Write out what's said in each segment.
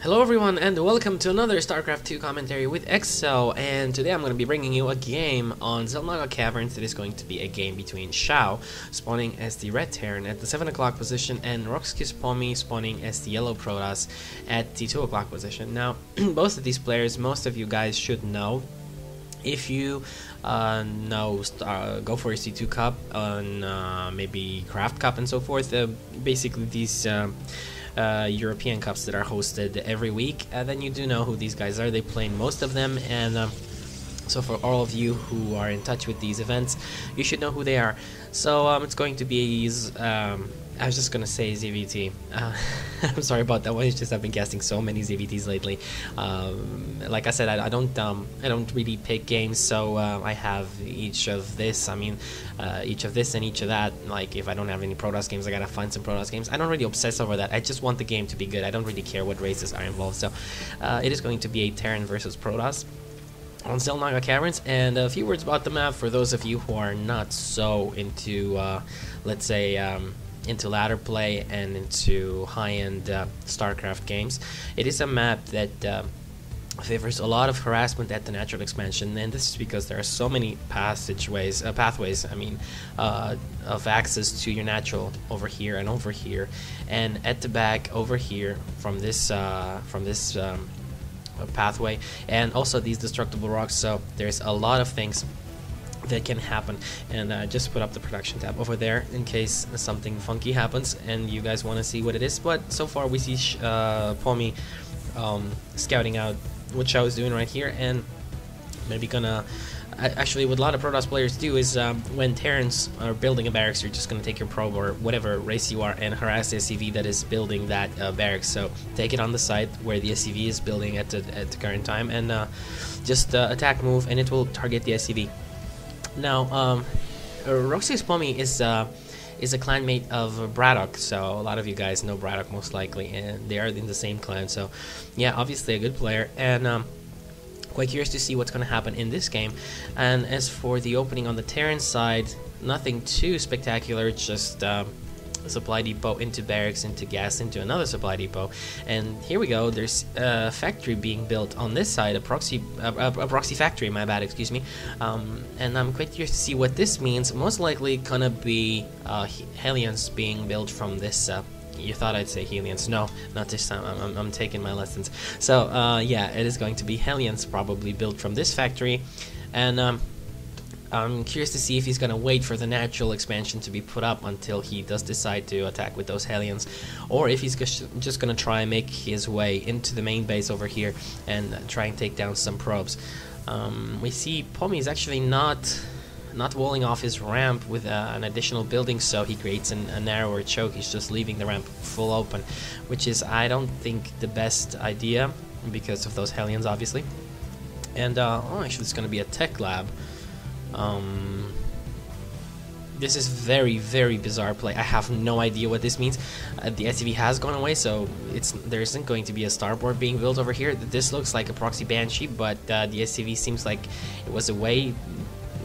Hello everyone and welcome to another StarCraft 2 commentary with Xel, and today I'm going to be bringing you a game on xel'naga Caverns. It is going to be a game between Sjow, spawning as the red Terran at the 7 o'clock position, and Roxky's Pomi spawning as the yellow Protoss at the 2 o'clock position. Now, both of these players, most of you guys should know. If you know Go for C2 Cup, on maybe Craft Cup and so forth, basically these European Cups that are hosted every week, then you do know who these guys are. They play in most of them, and so for all of you who are in touch with these events, you should know who they are. So it's going to be I was just gonna say ZVT. I'm sorry about that one. It's just I've been casting so many ZVTs lately. Like I said, I don't really pick games, so I have each of this. I mean, each of this and each of that. Like if I don't have any Protoss games, I gotta find some Protoss games. I don't really obsess over that. I just want the game to be good. I don't really care what races are involved. So it is going to be a Terran versus Protoss on xel'naga Caverns, and a few words about the map for those of you who are not so into, let's say, into ladder play and into high-end StarCraft games. It is a map that favors a lot of harassment at the natural expansion, and this is because there are so many pathways. I mean, of access to your natural over here and over here, and at the back over here from this pathway, and also these destructible rocks. So there's a lot of things that can happen, and just put up the production tab over there in case something funky happens and you guys want to see what it is. But so far we see Pomi scouting out what Sjow is doing right here, and maybe gonna actually what a lot of Protoss players do is when Terrans are building a barracks, you're just gonna take your probe or whatever race you are and harass the SCV that is building that barracks. So take it on the site where the SCV is building at the current time, and just attack move, and it will target the SCV. Now, Roxy's Pomi is a clanmate of Braddock, so a lot of you guys know Braddock most likely, and they are in the same clan. So, yeah, obviously a good player, and quite curious to see what's going to happen in this game. And as for the opening on the Terran side, nothing too spectacular, just a supply depot into barracks, into gas, into another supply depot, and here we go. There's a factory being built on this side, a proxy factory, my bad, excuse me, and I'm quite curious to see what this means. Most likely gonna be Hellions being built from this. You thought I'd say Hellions. No, not this time. I'm taking my lessons. So yeah, it is going to be Hellions probably built from this factory, and I'm curious to see if he's going to wait for the natural expansion to be put up until he does decide to attack with those Hellions, or if he's just going to try and make his way into the main base over here and try and take down some probes. We see Pomi is actually not walling off his ramp with an additional building, so he creates a narrower choke. He's just leaving the ramp full open, which is, I don't think, the best idea because of those Hellions, obviously. And oh, actually it's going to be a tech lab. This is very, very bizarre play. I have no idea what this means. The SCV has gone away, so there isn't going to be a starboard being built over here. This looks like a proxy Banshee, but the SCV seems like it was away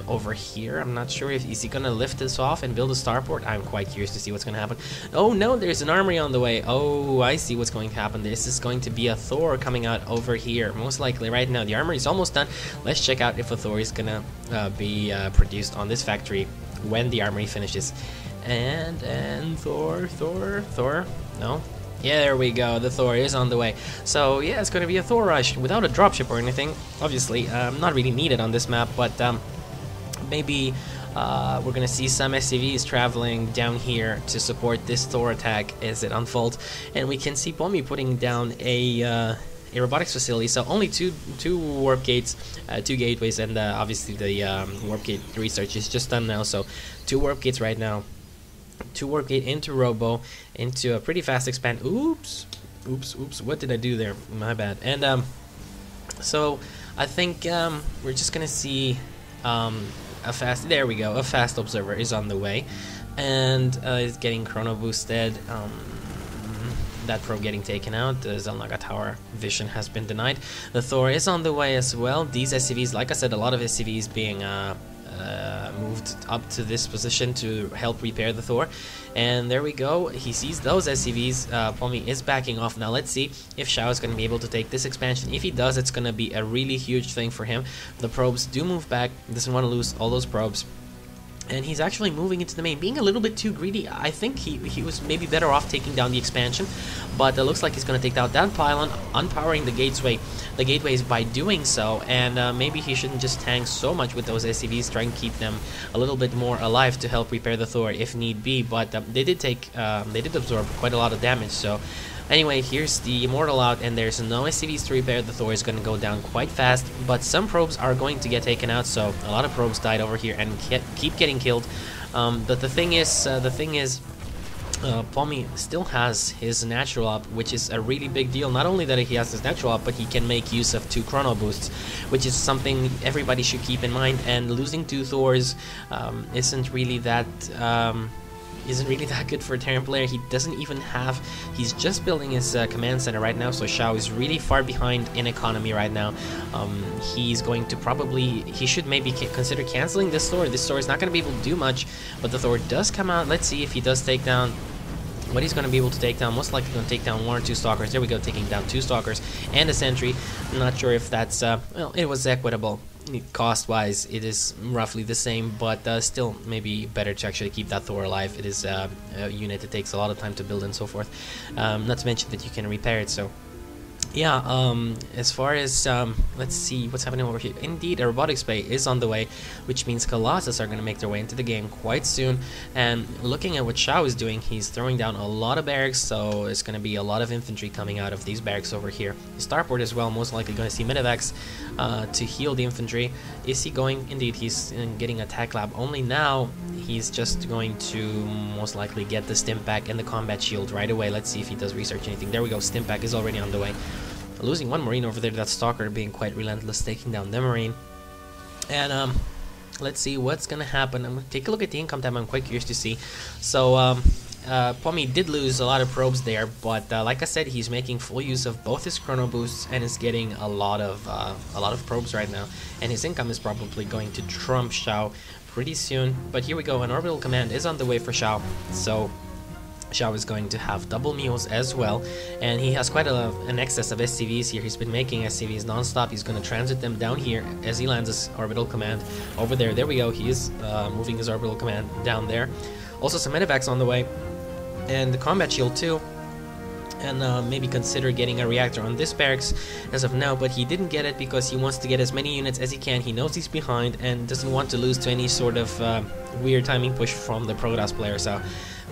over here. I'm not sure if is he gonna lift this off and build a starport. I'm quite curious to see what's gonna happen. Oh no, there's an armory on the way. Oh, I see what's going to happen. This is going to be a Thor coming out over here, most likely right now. The armory is almost done. Let's check out if a Thor is gonna be produced on this factory when the armory finishes. And Thor, no. Yeah, there we go. The Thor is on the way. So yeah, it's gonna be a Thor rush without a dropship or anything. Obviously, not really needed on this map, but maybe we're gonna see some SCVs traveling down here to support this Thor attack as it unfolds, and we can see Pomi putting down a robotics facility. So only two warp gates, 2 gateways, and obviously the warp gate research is just done now. So 2 warp gates right now, 2 warp gate into Robo, into a pretty fast expand. Oops, what did I do there? My bad. And so I think we're just gonna see there we go, a fast observer is on the way, and is getting chrono boosted. That probe getting taken out. The xel'naga tower vision has been denied. The Thor is on the way as well. These SCVs, like I said, a lot of SCVs being moved up to this position to help repair the Thor. And there we go. He sees those SCVs. Pomi is backing off. Now let's see if Sjow is going to be able to take this expansion. If he does, it's going to be a really huge thing for him. The probes do move back. Doesn't want to lose all those probes. And he's actually moving into the main, being a little bit too greedy. I think he was maybe better off taking down the expansion, but it looks like he's going to take down that pylon, unpowering the gateways by doing so. And maybe he shouldn't just tank so much with those SCVs, trying to keep them a little bit more alive to help repair the Thor if need be. But they did absorb quite a lot of damage. So anyway, here's the Immortal out, and there's no SCVs to repair. The Thor is going to go down quite fast, but some probes are going to get taken out, so a lot of probes died over here and keep getting killed. But the thing is, Pomi still has his natural up, which is a really big deal. Not only that he has his natural up, but he can make use of 2 chrono boosts, which is something everybody should keep in mind. And losing 2 Thors isn't really that good for a Terran player. He doesn't even have, he's just building his command center right now, so Sjow is really far behind in economy right now. He's going to he should maybe consider canceling this Thor. This Thor is not going to be able to do much, but the Thor does come out. Let's see if he does take down what he's going to be able to take down. Most likely going to take down 1 or 2 Stalkers. There we go, taking down 2 Stalkers and a Sentry. I'm not sure if that's, well, it was equitable. Cost-wise, it is roughly the same, but still maybe better to actually keep that Thor alive. It is a unit that takes a lot of time to build and so forth. Not to mention that you can repair it, so yeah, as far as, let's see what's happening over here. Indeed, a robotics bay is on the way, which means Colossus are going to make their way into the game quite soon. And looking at what Sjow is doing, he's throwing down a lot of barracks, so it's going to be a lot of infantry coming out of these barracks over here. Starport as well, most likely going to see medevacs to heal the infantry. Is he going? Indeed, he's getting attack lab. Only now, he's just going to most likely get the stim pack and the combat shield right away. Let's see if he does research anything. There we go, stim pack is already on the way. Losing 1 Marine over there, that Stalker being quite relentless, taking down the Marine. And let's see what's gonna happen. I'm gonna take a look at the income tab. I'm quite curious to see. So Pomi did lose a lot of probes there, but like I said, he's making full use of both his chrono boosts and is getting a lot of probes right now. And his income is probably going to trump Sjow pretty soon. But here we go, an orbital command is on the way for Sjow. So Sjow is going to have double mules as well, and he has quite an excess of SCVs here. He's been making SCVs non-stop. He's going to transit them down here as he lands his orbital command over there. There we go, he is moving his orbital command down there. Also some medevacs on the way, and the combat shield too. And maybe consider getting a reactor on this barracks as of now, but he didn't get it because he wants to get as many units as he can. He knows he's behind and doesn't want to lose to any sort of weird timing push from the Protoss player. So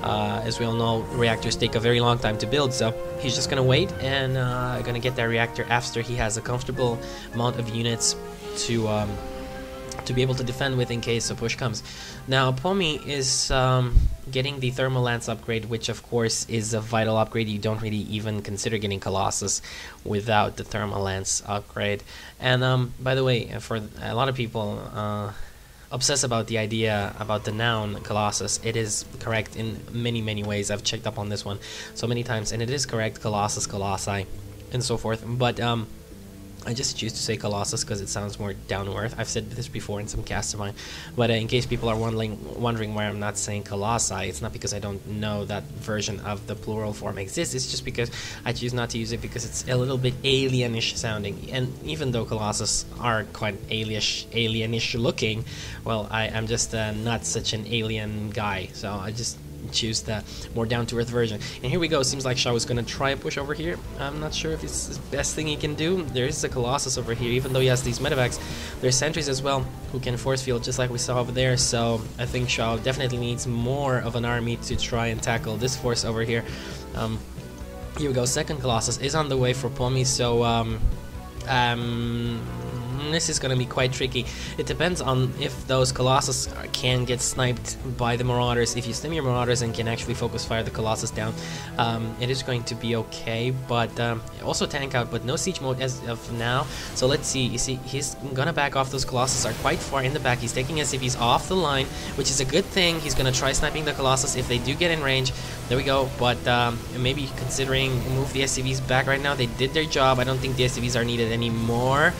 as we all know, reactors take a very long time to build, so he's just gonna wait and gonna get that reactor after he has a comfortable amount of units to be able to defend with in case a push comes. Now Pomi is getting the thermal lance upgrade, which of course is a vital upgrade. You don't really even consider getting Colossus without the thermal lance upgrade. And by the way, for a lot of people obsess about the idea about the noun Colossus, it is correct in many ways. I've checked up on this one so many times, and it is correct, Colossus, Colossi, and so forth. But I just choose to say Colossus because it sounds more down to earth. I've said this before in some casts of mine, but in case people are wondering why I'm not saying Colossi, it's not because I don't know that version of the plural form exists. It's just because I choose not to use it because it's a little bit alienish sounding. And even though Colossus are quite alienish looking, well, I'm just not such an alien guy, so I just choose the more down-to-earth version. And here we go. Seems like Sjow is going to try a push over here. I'm not sure if it's the best thing he can do. There is a Colossus over here, even though he has these medevacs. There's sentries as well who can force field just like we saw over there, so I think Sjow definitely needs more of an army to try and tackle this force over here. Here we go. Second Colossus is on the way for Pomi, so this is going to be quite tricky. It depends on if those Colossus can get sniped by the Marauders. If you stim your Marauders and can actually focus fire the Colossus down, it is going to be okay, but also tank out, but no siege mode as of now. So let's see. You see, he's going to back off. Those Colossus are quite far in the back. He's taking SCVs off the line, which is a good thing. He's going to try sniping the Colossus if they do get in range. There we go, but maybe considering move the SCVs back right now. They did their job. I don't think the SCVs are needed anymore.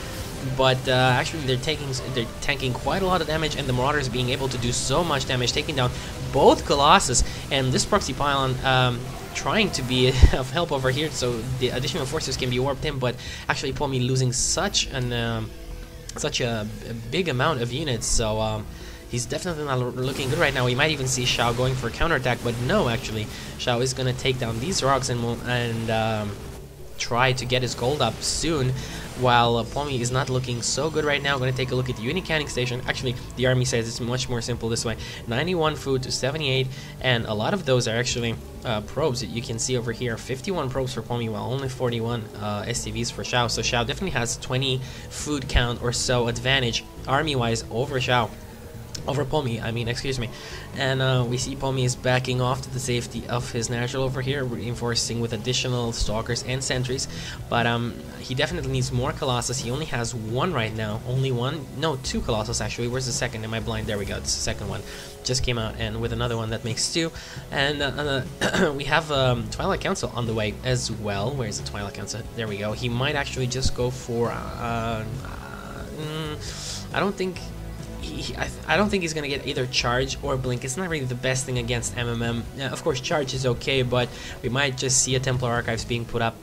but actually they're tanking quite a lot of damage, and the Marauders being able to do so much damage, taking down both Colossus, and this proxy pylon trying to be of help over here, so the additional forces can be warped in, but actually Pomi losing such a big amount of units, so he's definitely not looking good right now. We might even see Sjow going for a counterattack, but no, actually Sjow is going to take down these rocks and try to get his gold up soon, while Pomi is not looking so good right now. I'm going to take a look at the unit canning station. Actually, the army says it's much more simple this way. 91 food to 78, and a lot of those are actually probes that you can see over here. 51 probes for Pomi, while only 41 SCVs for Sjow. So Sjow definitely has 20 food count or so advantage army-wise over Sjow. Over Pomi, I mean, excuse me. And we see Pomi is backing off to the safety of his natural over here, reinforcing with additional stalkers and sentries. But he definitely needs more Colossus. He only has one right now. Only one? No, two Colossus actually. Where's the second? Am I blind? There we go. It's the second one. Just came out, and with another one that makes two. And we have Twilight Council on the way as well. Where's the Twilight Council? There we go. He might actually just go for... I don't think... I don't think he's going to get either charge or blink. It's not really the best thing against MMM. Of course, charge is okay, but we might just see a Templar Archives being put up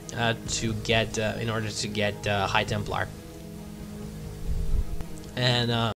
to get in order to get High Templar. And